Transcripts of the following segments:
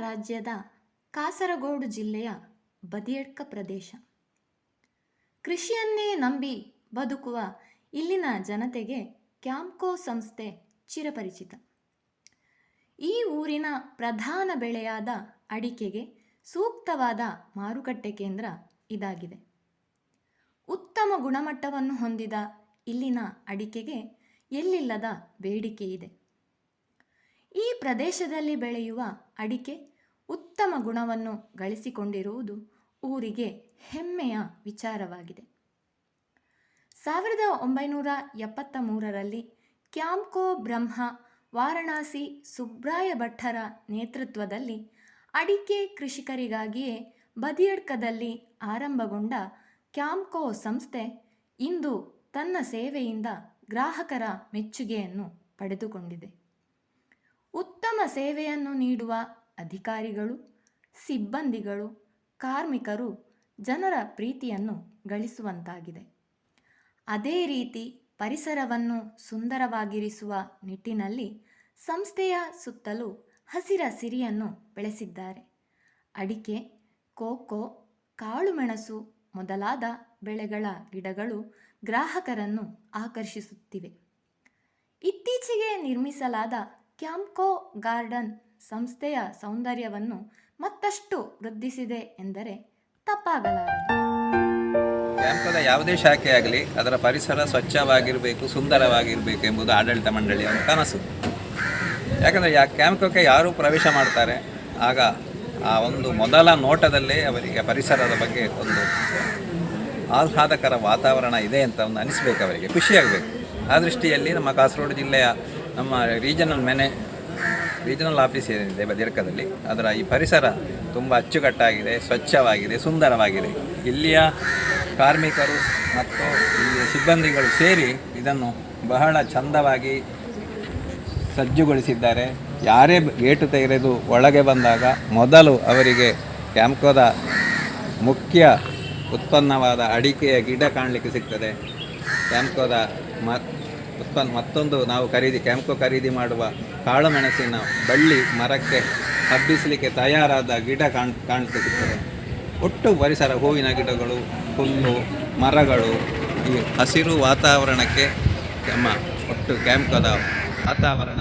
ರಾಜ್ಯದ ಕಾಸರಗೋಡು ಜಿಲ್ಲೆಯ ಬದಿಯಡ್ಕ ಪ್ರದೇಶ. ಕೃಷಿಯನ್ನೇ ನಂಬಿ ಬದುಕುವ ಇಲ್ಲಿನ ಜನತೆಗೆ ಕ್ಯಾಂಪ್ಕೋ ಸಂಸ್ಥೆ ಚಿರಪರಿಚಿತ. ಈ ಊರಿನ ಪ್ರಧಾನ ಬೆಳೆಯಾದ ಅಡಿಕೆಗೆ ಸೂಕ್ತವಾದ ಮಾರುಕಟ್ಟೆ ಕೇಂದ್ರ ಇದಾಗಿದೆ. ಉತ್ತಮ ಗುಣಮಟ್ಟವನ್ನು ಹೊಂದಿದ ಇಲ್ಲಿನ ಅಡಿಕೆಗೆ ಎಲ್ಲಿಲ್ಲದ ಬೇಡಿಕೆ ಇದೆ. ಈ ಪ್ರದೇಶದಲ್ಲಿ ಬೆಳೆಯುವ ಅಡಿಕೆ ಉತ್ತಮ ಗುಣವನ್ನು ಗಳಿಸಿಕೊಂಡಿರುವುದು ಊರಿಗೆ ಹೆಮ್ಮೆಯ ವಿಚಾರವಾಗಿದೆ. 1973ರಲ್ಲಿ ಕ್ಯಾಂಪ್ಕೋ ಬ್ರಹ್ಮ ವಾರಣಾಸಿ ಸುಬ್ರಾಯ ಭಟ್ಟರ ನೇತೃತ್ವದಲ್ಲಿ ಅಡಿಕೆ ಕೃಷಿಕರಿಗಾಗಿಯೇ ಬದಿಯಡ್ಕದಲ್ಲಿ ಆರಂಭಗೊಂಡ ಕ್ಯಾಂಪ್ಕೋ ಸಂಸ್ಥೆ ಇಂದು ತನ್ನ ಸೇವೆಯಿಂದ ಗ್ರಾಹಕರ ಮೆಚ್ಚುಗೆಯನ್ನು ಪಡೆದುಕೊಂಡಿದೆ. ಉತ್ತಮ ಸೇವೆಯನ್ನು ನೀಡುವ ಅಧಿಕಾರಿಗಳು, ಸಿಬ್ಬಂದಿಗಳು, ಕಾರ್ಮಿಕರು ಜನರ ಪ್ರೀತಿಯನ್ನು ಗಳಿಸುವಂತಾಗಿದೆ. ಅದೇ ರೀತಿ ಪರಿಸರವನ್ನು ಸುಂದರವಾಗಿರಿಸುವ ನಿಟ್ಟಿನಲ್ಲಿ ಸಂಸ್ಥೆಯ ಸುತ್ತಲೂ ಹಸಿರ ಸಿರಿಯನ್ನು ಬೆಳೆಸಿದ್ದಾರೆ. ಅಡಿಕೆ, ಕೋಕೋ, ಕಾಳುಮೆಣಸು ಮೊದಲಾದ ಬೆಳೆಗಳ ಗಿಡಗಳು ಗ್ರಾಹಕರನ್ನು ಆಕರ್ಷಿಸುತ್ತಿವೆ. ಇತ್ತೀಚೆಗೆ ನಿರ್ಮಿಸಲಾದ ಕ್ಯಾಂಪ್ಕೋ ಗಾರ್ಡನ್ ಸಂಸ್ಥೆಯ ಸೌಂದರ್ಯವನ್ನು ಮತ್ತಷ್ಟು ವೃದ್ಧಿಸಿದೆ ಎಂದರೆ ತಪ್ಪಾಗಲಾರದು. ಕ್ಯಾಂಪ್ಕೋದ ಯಾವುದೇ ಶಾಖೆಯಾಗಲಿ ಅದರ ಪರಿಸರ ಸ್ವಚ್ಛವಾಗಿರಬೇಕು, ಸುಂದರವಾಗಿರಬೇಕು ಎಂಬುದು ಆಡಳಿತ ಮಂಡಳಿಯ ಕನಸು. ಯಾಕಂದರೆ ಕ್ಯಾಂಪ್ಕೋಕ್ಕೆ ಯಾರು ಪ್ರವೇಶ ಮಾಡ್ತಾರೆ ಆಗ ಆ ಒಂದು ಮೊದಲ ನೋಟದಲ್ಲೇ ಅವರಿಗೆ ಪರಿಸರದ ಬಗ್ಗೆ ಒಂದು ಆಹ್ಲಾದಕರ ವಾತಾವರಣ ಇದೆ ಅಂತ ಒಂದು ಅನಿಸ್ಬೇಕು, ಅವರಿಗೆ ಖುಷಿಯಾಗಬೇಕು. ಆ ದೃಷ್ಟಿಯಲ್ಲಿ ನಮ್ಮ ಕಾಸರಗೋಡು ಜಿಲ್ಲೆಯ ನಮ್ಮ ರೀಜನಲ್ ಆಫೀಸ್ ಏನಿದೆ ಬದಿಯಡ್ಕದಲ್ಲಿ, ಅದರ ಈ ಪರಿಸರ ತುಂಬ ಅಚ್ಚುಕಟ್ಟಾಗಿದೆ, ಸ್ವಚ್ಛವಾಗಿದೆ, ಸುಂದರವಾಗಿದೆ. ಇಲ್ಲಿಯ ಕಾರ್ಮಿಕರು ಮತ್ತು ಇಲ್ಲಿಯ ಸಿಬ್ಬಂದಿಗಳು ಸೇರಿ ಇದನ್ನು ಬಹಳ ಚಂದವಾಗಿ ಸಜ್ಜುಗೊಳಿಸಿದ್ದಾರೆ. ಯಾರೇ ಗೇಟು ತೆಗೆದು ಒಳಗೆ ಬಂದಾಗ ಮೊದಲು ಅವರಿಗೆ ಕ್ಯಾಂಪ್ಕೋದ ಮುಖ್ಯ ಉತ್ಪನ್ನವಾದ ಅಡಿಕೆಯ ಗಿಡ ಕಾಣಲಿಕ್ಕೆ ಸಿಗ್ತದೆ. ಕ್ಯಾಂಪ್ಕೋದ ಮತ್ತೊಂದು ನಾವು ಕ್ಯಾಂಪ್ಕೋ ಖರೀದಿ ಮಾಡುವ ಕಾಳುಮೆಣಸಿನ ಬಳ್ಳಿ ಮರಕ್ಕೆ ಹಬ್ಬಿಸಲಿಕ್ಕೆ ತಯಾರಾದ ಗಿಡ ಕಾಣಲಿಕ್ಕೆ ಸಿಗ್ತದೆ. ಒಟ್ಟು ಪರಿಸರ, ಹೂವಿನ ಗಿಡಗಳು, ಹುಲ್ಲು, ಮರಗಳು, ಈ ಹಸಿರು ವಾತಾವರಣಕ್ಕೆ ನಮ್ಮ ಒಟ್ಟು ಕ್ಯಾಂಪ್ಕೋದ ವಾತಾವರಣ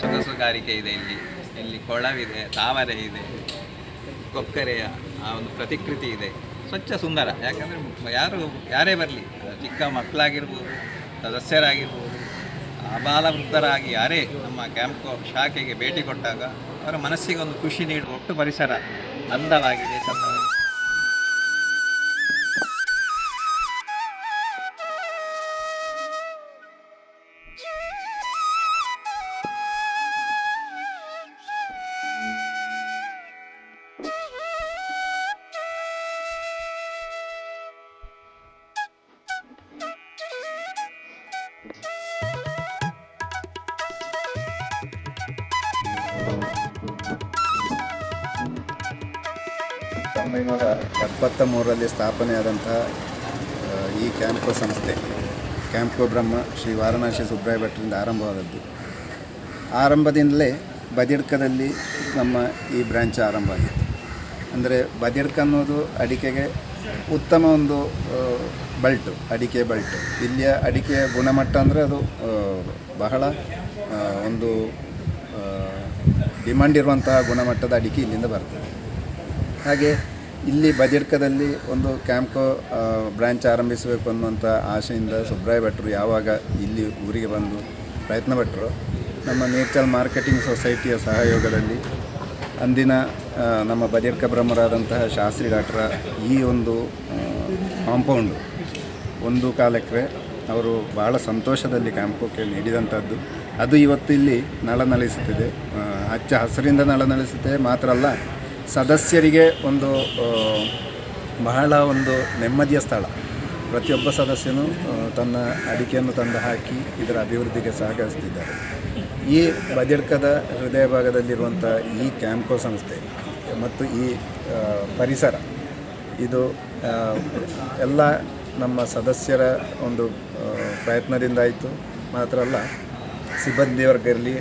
ಸೊಗಸುಗಾರಿಕೆ ಇದೆ. ಇಲ್ಲಿ ಕೊಳವಿದೆ, ತಾವರೆ ಇದೆ, ಕೊಕ್ಕರೆಯ ಆ ಒಂದು ಪ್ರತಿಕೃತಿ ಇದೆ. ಸ್ವಚ್ಛ ಸುಂದರ. ಯಾಕಂದರೆ ಯಾರೇ ಬರಲಿ, ಚಿಕ್ಕ ಮಕ್ಕಳಾಗಿರ್ಬೋದು, ಸದಸ್ಯರಾಗಿರ್ಬೋದು, ಅಬಾಲ ವೃದ್ಧರಾಗಿ ಯಾರೇ ನಮ್ಮ ಕ್ಯಾಂಪ್ಕೋ ಶಾಖೆಗೆ ಭೇಟಿ ಕೊಟ್ಟಾಗ ಅವರ ಮನಸ್ಸಿಗೆ ಒಂದು ಖುಷಿ ನೀಡುವ ಒಟ್ಟು ಪರಿಸರ ಅಂದವಾಗಿದೆ, ಚಂದವಾಗಿದೆ. ಇವಾಗ 73ರಲ್ಲಿ ಸ್ಥಾಪನೆಯಾದಂತಹ ಈ ಕ್ಯಾಂಪ್ಕೋ ಸಂಸ್ಥೆ ಕ್ಯಾಂಪ್ಕೋ ಬ್ರಹ್ಮ ಶ್ರೀ ವಾರಣಾಸಿ ಸುಬ್ರಾಯ ಭಟ್ಟರಿಂದ ಆರಂಭವಾದದ್ದು. ಆರಂಭದಿಂದಲೇ ಬದಿಯಡ್ಕದಲ್ಲಿ ನಮ್ಮ ಈ ಬ್ರ್ಯಾಂಚ್ ಆರಂಭ ಆಗಿತ್ತು. ಅಂದರೆ ಬದಿಯಡ್ಕ ಅನ್ನೋದು ಅಡಿಕೆಗೆ ಉತ್ತಮ ಒಂದು ಬಲ್ಟು, ಅಡಿಕೆ ಬಲ್ಟು. ಇಲ್ಲಿಯ ಅಡಿಕೆಯ ಗುಣಮಟ್ಟ ಅಂದರೆ ಅದು ಬಹಳ ಒಂದು ಡಿಮಾಂಡ್ ಇರುವಂತಹ ಗುಣಮಟ್ಟದ ಅಡಿಕೆ ಇಲ್ಲಿಂದ ಬರ್ತದೆ. ಹಾಗೆ ಇಲ್ಲಿ ಬದಿಯಡ್ಕದಲ್ಲಿ ಒಂದು ಕ್ಯಾಂಪ್ಕೋ ಬ್ರ್ಯಾಂಚ್ ಆರಂಭಿಸಬೇಕು ಅನ್ನುವಂಥ ಆಶೆಯಿಂದ ಸುಬ್ರಾಯ ಭಟ್ಟರು ಯಾವಾಗ ಇಲ್ಲಿ ಊರಿಗೆ ಬಂದು ಪ್ರಯತ್ನ ಪಟ್ಟರು, ನಮ್ಮ ನೇಚರ್ ಮಾರ್ಕೆಟಿಂಗ್ ಸೊಸೈಟಿಯ ಸಹಯೋಗದಲ್ಲಿ ಅಂದಿನ ನಮ್ಮ ಬದಿಯಡ್ಕ ಬ್ರಹ್ಮರಾದಂತಹ ಶಾಸ್ತ್ರಿ ಡಾಕ್ಟರ ಈ ಒಂದು ಕಾಂಪೌಂಡು 1.25 ಎಕರೆ ಅವರು ಬಹಳ ಸಂತೋಷದಲ್ಲಿ ಕ್ಯಾಂಪ್ಕೋಕ್ಕೆ ನೀಡಿದಂಥದ್ದು. ಅದು ಇವತ್ತು ಇಲ್ಲಿ ನಳನಳಿಸುತ್ತಿದೆ. ಹಚ್ಚ ಹಸಿರಿಂದ ನಳನಳಿಸುತ್ತೆ ಮಾತ್ರ ಅಲ್ಲ, ಸದಸ್ಯರಿಗೆ ಒಂದು ಬಹಳ ಒಂದು ನೆಮ್ಮದಿಯ ಸ್ಥಳ. ಪ್ರತಿಯೊಬ್ಬ ಸದಸ್ಯನು ತನ್ನ ಅಡಿಕೆಯನ್ನು ತಂದು ಹಾಕಿ ಇದರ ಅಭಿವೃದ್ಧಿಗೆ ಸಹಕರಿಸುತ್ತಿದ್ದಾರೆ. ಈ ಬದಿಯಡ್ಕದ ಹೃದಯ ಭಾಗದಲ್ಲಿರುವಂಥ ಈ ಕ್ಯಾಂಪ್ಕೋ ಸಂಸ್ಥೆ ಮತ್ತು ಈ ಪರಿಸರ ಇದು ಎಲ್ಲ ನಮ್ಮ ಸದಸ್ಯರ ಒಂದು ಪ್ರಯತ್ನದಿಂದ ಆಯಿತು. ಮಾತ್ರ ಅಲ್ಲ, ಸಿಬ್ಬಂದಿ ವರ್ಗ ಇರಲಿ,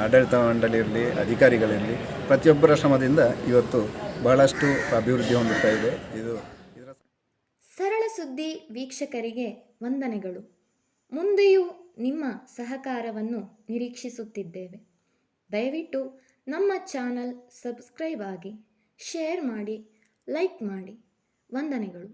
ಆಡಳಿತ ಮಂಡಳಿ ಇರಲಿ, ಅಧಿಕಾರಿಗಳಿರಲಿ, ಪ್ರತಿಯೊಬ್ಬರ ಶ್ರಮದಿಂದ ಇವತ್ತು ಬಹಳಷ್ಟು ಅಭಿವೃದ್ಧಿ ಹೊಂದುತ್ತಾ ಇದೆ. ಇದು ಸರಳ ಸುದ್ದಿ ವೀಕ್ಷಕರಿಗೆ ವಂದನೆಗಳು. ಮುಂದೆಯೂ ನಿಮ್ಮ ಸಹಕಾರವನ್ನು ನಿರೀಕ್ಷಿಸುತ್ತಿದ್ದೇವೆ. ದಯವಿಟ್ಟು ನಮ್ಮ ಚಾನಲ್ ಸಬ್ಸ್ಕ್ರೈಬ್ ಆಗಿ, ಶೇರ್ ಮಾಡಿ, ಲೈಕ್ ಮಾಡಿ. ವಂದನೆಗಳು.